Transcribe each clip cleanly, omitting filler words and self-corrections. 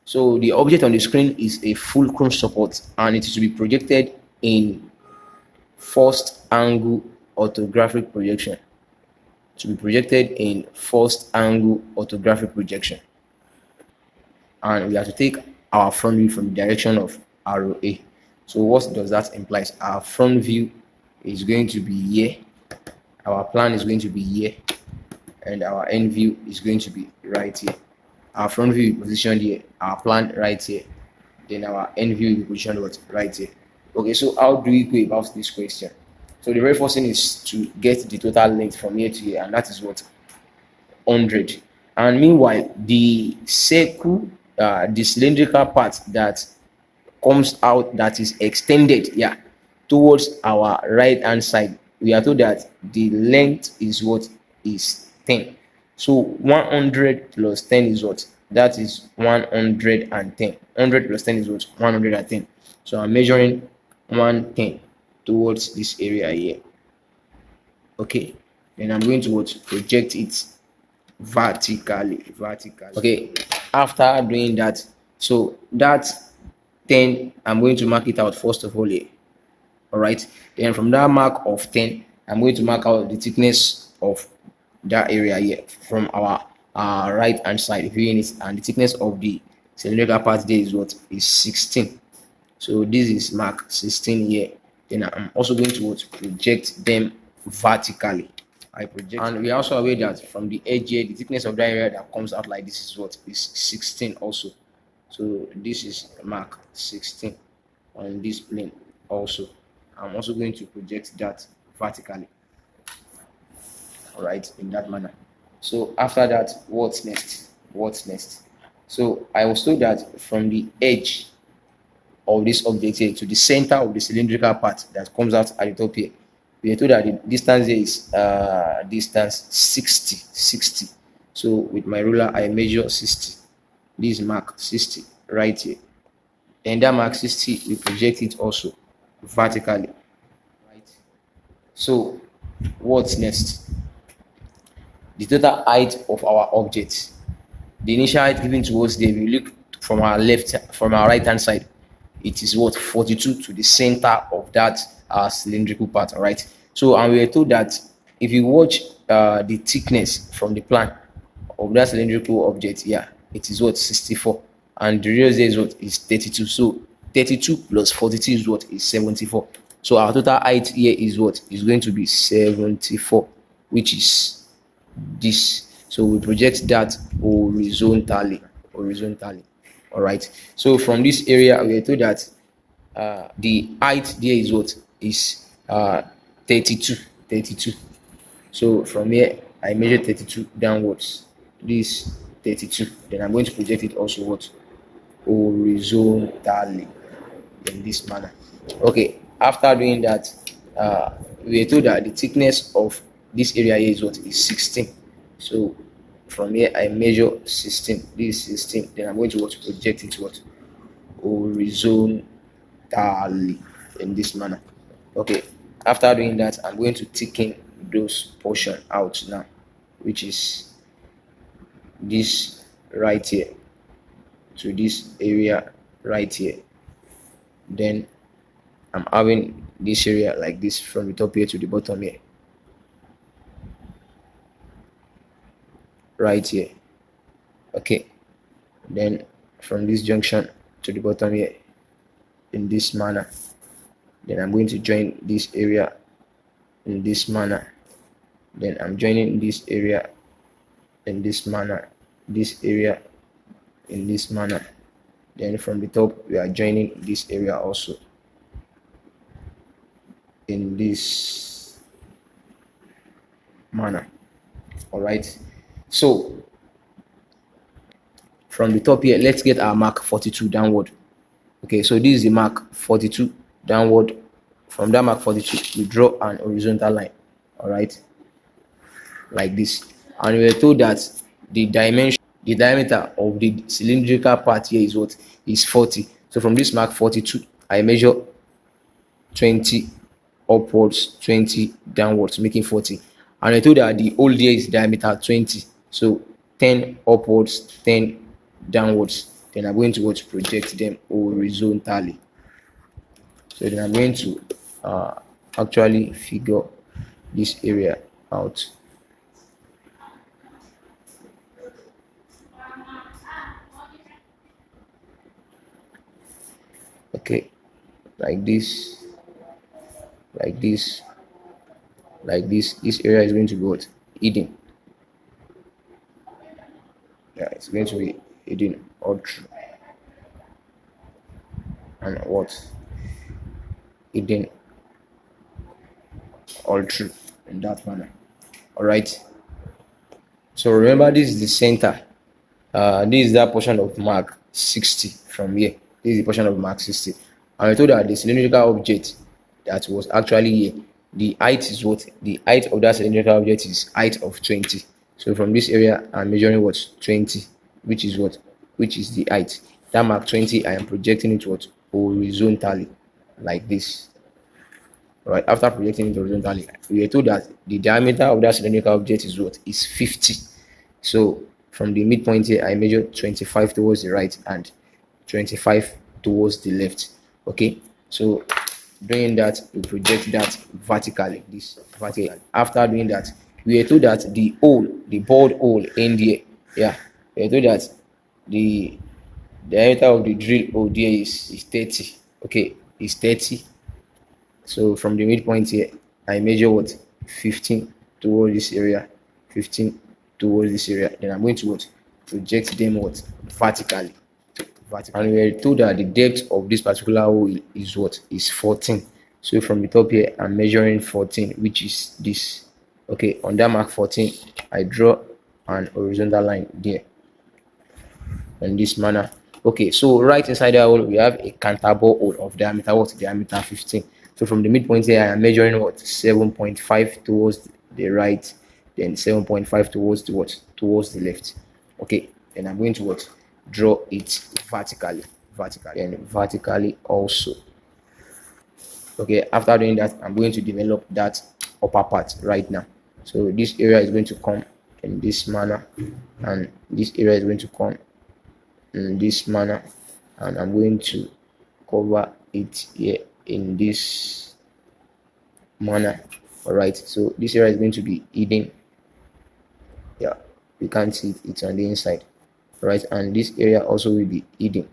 So the object on the screen is a fulcrum support, and it is to be projected in first angle orthographic projection. To be projected in first angle orthographic projection, and we have to take our front view from the direction of arrow A. So what does that imply? Our front view is going to be here, our plan is going to be here, and our end view is going to be right here. Our front view is positioned here, our plan right here, then our end view will be positioned right here. Okay, so how do we go about this question? So the very first thing is to get the total length from here to here, and that is what 100. And meanwhile, the circle, the cylindrical part that comes out, that is extended, yeah, towards our right hand side, we are told that the length is what is 10. So 100 plus 10 is what? That is 110. 100 plus 10 is what? 110. So I'm measuring 110 towards this area here. Okay, then I'm going to what? Project it vertically. Okay, after doing that, so that 10, I'm going to mark it out first of all here. All right, then from that mark of 10, I'm going to mark out the thickness of that area here from our right hand side viewing it, and the thickness of the cylindrical part there is what? Is 16. So this is mark 16 here. Then I'm also going to what? Project them vertically. I project, and we are also aware that from the edge here, the thickness of that area that comes out like this is what? Is 16 also. So this is mark 16 on this plane also. I'm also going to project that vertically. All right, in that manner. So after that, what's next? So I was told that from the edge of this object here to the center of the cylindrical part that comes out at the top here, we are told that the distance here is distance 60. So with my ruler, I measure 60. This mark 60 right here. And that mark 60, we project it also vertically. Right. So what's next? The total height of our object. The initial height given to us there, if we look from our right hand side, it is what? 42 to the center of that cylindrical part. All right. So, and we were told that if you watch the thickness from the plan of that cylindrical object, yeah, it is what? 64, and the radius there is what? Is 32. So 32 plus 42 is what? Is 74. So our total height here is what? Is going to be 74, which is this. So we project that horizontally. All right. So from this area, we are told that the height there is what? Is 32. So from here, I measure 32 downwards. This 32. Then I'm going to project it also what? Horizontally, in this manner. Okay. After doing that, we are told that the thickness of this area here is what? Is 16. So from here, I measure 16. This is 16. Then I'm going to what? Project it what? Horizontally, in this manner. Okay. After doing that, I'm going to thicken those portion out now, which is this right here to this area right here. Then I'm having this area like this from the top here to the bottom here. Right here. Okay. Then from this junction to the bottom here in this manner. Then I'm going to join this area in this manner. Then I'm joining this area in this manner. This area in this manner. Then from the top, we are joining this area also in this manner. All right. So from the top here, let's get our mark 42 downward. Okay, so this is the mark 42 downward. From that mark 42, we draw an horizontal line. All right, like this. And we are told that the diameter of the cylindrical part here is what? Is 40. So from this mark 42, I measure 20 upwards, 20 downwards, making 40. And I told that the hole here is diameter 20. So 10 upwards, 10 downwards. then I'm going to what, project them horizontally. So then I'm going to actually figure this area out. Okay, like this, like this, like this. This area is going to be what, hidden. Yeah, it's going to be hidden all through. And what, hidden all through in that manner. All right. So remember, this is the center. This is that portion of mark 60 from here. This is the portion of mark 60. And I told that the cylindrical object that was actually here, the height is what? The height of that cylindrical object is height of 20. So from this area, I'm measuring what? 20, which is what? Which is the height. That mark 20, I am projecting it what? Horizontally, like this. Right, after projecting it horizontally, we were told that the diameter of that cylindrical object is what? Is 50. So from the midpoint here, I measure 25 towards the right and 25 towards the left. Okay, so doing that, we project that vertically. This vertically. After doing that, we were told that the hole, the bored hole in there, yeah, we were told that the diameter of the drill hole there is 30. Okay, is 30. So from the midpoint here, I measure what? 15 towards this area, 15 towards this area. Then I'm going to what? Project them what? Vertically. And we are told that the depth of this particular hole is what? Is 14. So from the top here, I'm measuring 14, which is this. Okay, on that mark 14, I draw an horizontal line there in this manner. Okay, so right inside the hole, we have a countable hole of diameter what? Diameter 15. So from the midpoint here, I am measuring what? 7.5 towards the right, then 7.5 towards the what? Towards the left. Okay, then I'm going to what? Draw it vertically, and vertically also. Okay, after doing that, I'm going to develop that upper part right now. So this area is going to come in this manner, and this area is going to come in this manner, and I'm going to cover it here in this manner. All right, so this area is going to be hidden. Yeah, you can't see it, it's on the inside. All right, and this area also will be hidden.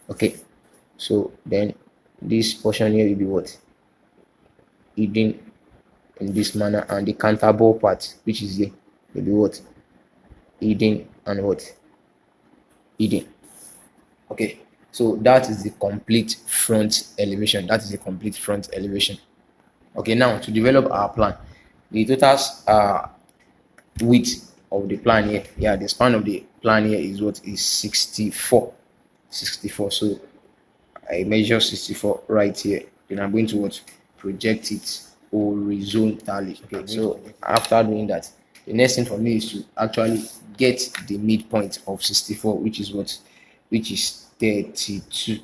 Okay, so then this portion here will be what? Hidden in this manner, and the countable part, which is here, will be what? Hidden and what? Hidden. Okay, so that is the complete front elevation. That is the complete front elevation. Okay, now to develop our plan, the total width of the plan here, yeah, the span of the plan here is what? Is 64. So I measure 64 right here. Then I'm going to what? Project it horizontally. Okay, so after doing that, the next thing for me is to actually get the midpoint of 64, which is what? Which is 32,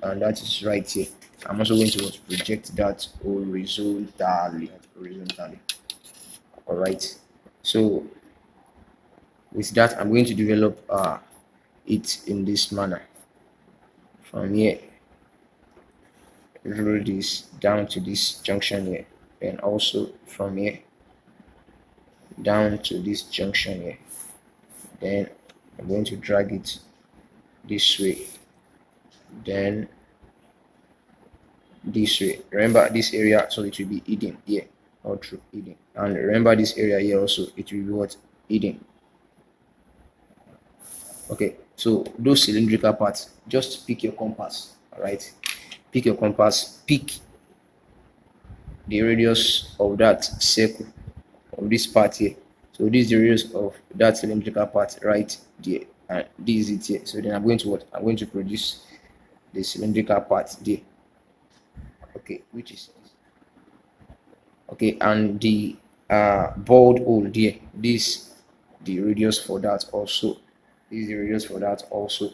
and that is right here. I'm also going to what? Project that horizontally. All right, so with that, I'm going to develop it in this manner. From here, roll this down to this junction here, and also from here down to this junction here. Then I'm going to drag it this way, then this way. Remember this area, so it will be hidden here, all through hidden. And remember this area here also, it will be what? Hidden. Okay, so those cylindrical parts, just pick your compass. All right, pick your compass, pick the radius of that circle of this part here. So this is the radius of that cylindrical part right there, and this is it here. So then I'm going to what? I'm going to produce the cylindrical part there. Okay, which is okay, and the bored hole there, this the radius for that also. This is the radius for that also.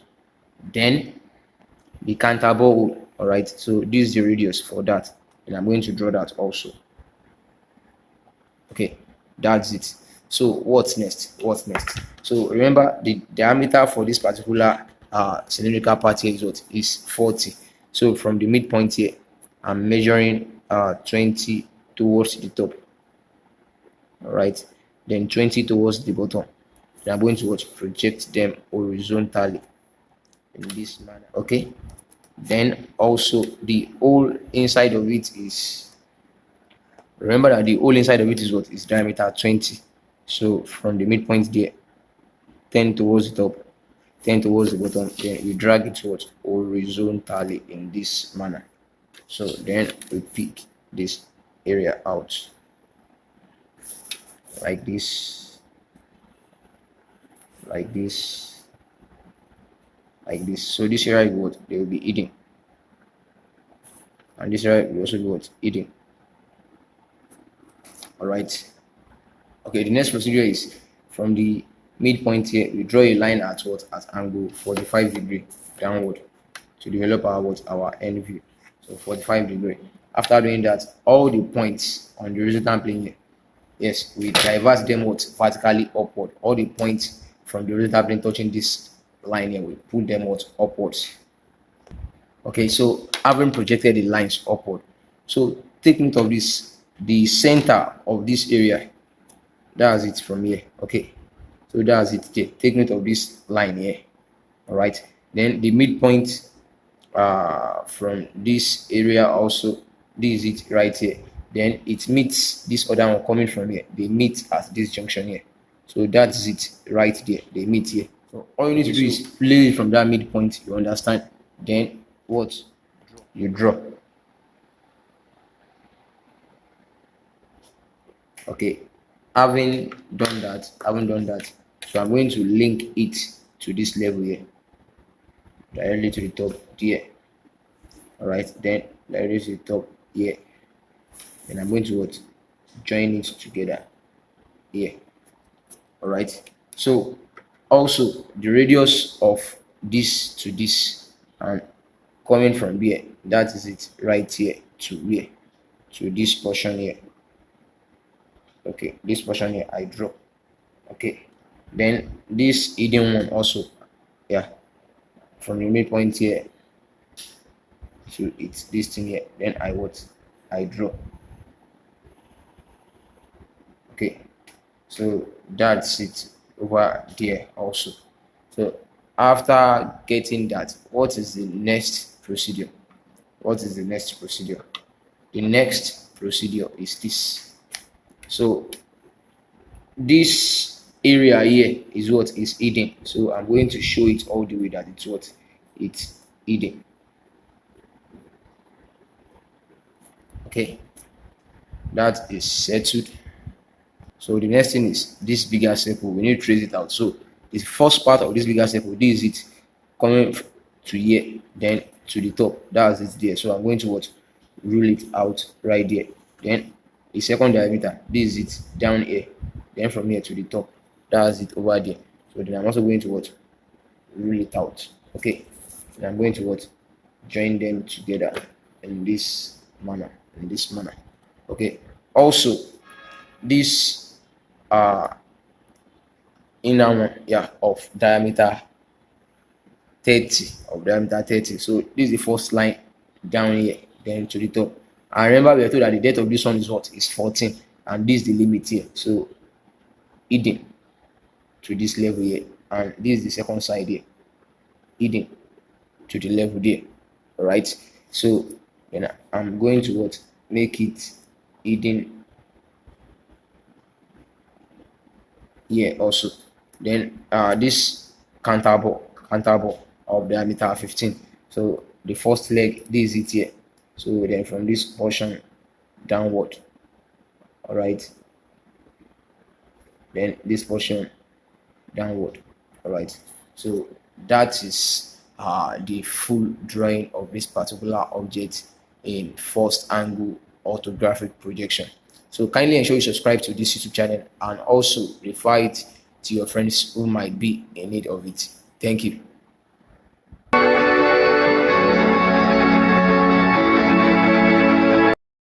Then the countable hole. All right, so this is the radius for that, and I'm going to draw that also. Okay, that's it. So what's next? So remember, the diameter for this particular cylindrical part here is what? Is 40. So from the midpoint here, I'm measuring 20 towards the top. All right, then 20 towards the bottom. Then I'm going to what? Project them horizontally in this manner. Okay, then also the whole inside of it is, remember that the whole inside of it is what? Is diameter 20. So from the midpoint there, 10 towards the top, 10 towards the bottom, then we drag it towards horizontally in this manner. So then we pick this area out like this, like this, like this. So this area is what? They will be hidden, and this area will also be what? Hidden. All right. Okay, the next procedure is from the midpoint here, we draw a line at what? At angle 45 degree downward to develop our what? Our end view. So 45 degree. After doing that, all the points on the horizontal plane here, yes, we divert them what? Vertically upward. All the points from the horizontal plane touching this line here, we pull them what? Upwards. Okay, so having projected the lines upward, so take note of this, the center of this area, that's it from here. Okay, so that's it there. Take note of this line here. All right, then the midpoint from this area also, this is it right here. Then it meets this other one coming from here. They meet at this junction here. So that's it right there. They meet here. So all you need to do is play from that midpoint. You understand? Then what? You draw. Okay, having done that, so I'm going to link it to this level here, directly to the top here. All right, then directly to the top here. Then I'm going to what? Join it together here. All right, so also the radius of this to this, and coming from here, that is it right here to here, to this portion here. Okay, this portion here I draw. Okay, then this hidden one also, yeah, from the midpoint here to it's this thing here, then I draw. Okay, so that's it over there also. So after getting that, what is the next procedure? The next procedure is this. So this area here is what? Is hidden. So I'm going to show it all the way that it's what? It's hidden. Okay, that is settled. So the next thing is this bigger circle. We need to trace it out. So the first part of this bigger circle, this is it, coming to here, then to the top. That's it there. So I'm going to what? Rule it out right there. Then the second diameter, this is it down here, then from here to the top, that's it over there. So then I'm also going to what? Rule it out. Okay, and I'm going to what? Join them together in this manner. Okay, also this inner one, yeah, of diameter 30. So this is the first line down here, then to the top. And remember, we are told that the depth of this one is what? Is 14, and this is the limit here. So hidden to this level here, and this is the second side here, hidden to the level there. All right, so then I'm going to what? Make it hidden here also. Then this counter ball of diameter 15. So the first leg, this is it here. So then from this portion downward, all right, then this portion downward. All right, so that is the full drawing of this particular object in first angle orthographic projection. So kindly ensure you subscribe to this YouTube channel and also refer it to your friends who might be in need of it. Thank you.